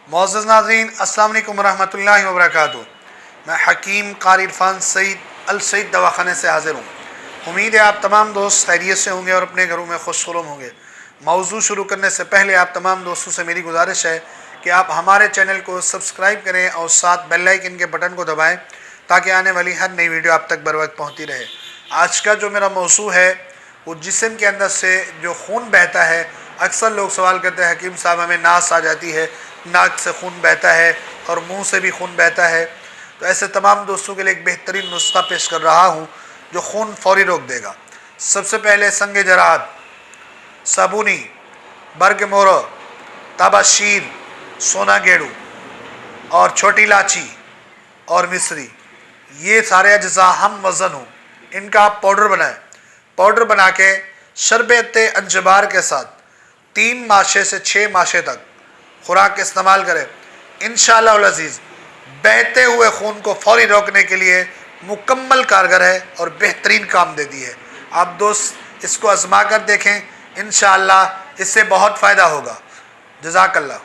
मोअज़्ज़ज़ नाज़रीन, अस्सलाम वालेकुम रहमतुल्लाहि व बरकातुहू। मैं हकीम क़ारी इरफ़ान सईद अल सईद दवाख़ाने से हाज़िर हूँ। उम्मीद है आप तमाम दोस्त खैरियत से होंगे और अपने घरों में खुशनुमा होंगे। मौज़ू शुरू करने से पहले आप तमाम दोस्तों से मेरी गुजारिश है कि आप हमारे चैनल को सब्सक्राइब करें और साथ बेल आइकन के बटन को दबाएँ ताकि आने वाली हर नई वीडियो आप तक बर वक्त पहुँचती रहे। आज का जो मेरा मौज़ू है वो जिस्म के अंदर से जो खून बहता है। अक्सर लोग सवाल करते हैं हकीम साहब हमें नास आ जाती है, नाक से खून बहता है और मुंह से भी खून बहता है। तो ऐसे तमाम दोस्तों के लिए एक बेहतरीन नुस्खा पेश कर रहा हूँ जो खून फौरी रोक देगा। सबसे पहले संग जराद, साबुनी, बर्ग मोरो, ताबाशीर, सोना गेड़ू और छोटी इलायची और मिश्री, ये सारे अज्जा हम वज़न हो, इनका आप पाउडर बनाएं। पाउडर बना के शरबत अंजबार के साथ 3 माशे से 6 माशे तक खुराक इस्तेमाल करें। इंशाअल्लाह अल अज़ीज़ बहते हुए खून को फौरी रोकने के लिए मुकम्मल कारगर है और बेहतरीन काम देती है। आप दोस्त इसको आज़मा कर देखें, इंशाअल्लाह इससे बहुत फ़ायदा होगा। जज़ाकल्लाह।